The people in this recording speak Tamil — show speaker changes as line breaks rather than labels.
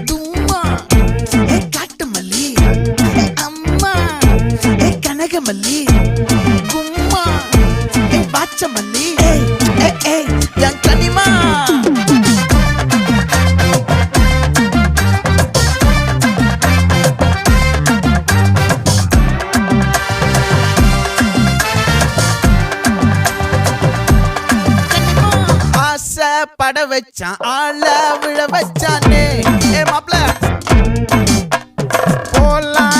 தும்மா ஏ காட்டு மல்லி ஏ அம்மா ஏ கனகமல்லி கும்மா ஏ பாச்ச மல்லி ஏ என் கனிமா பட வச்சான் ஆள விழ வச்சானே ஏ மாப்ள போலாம்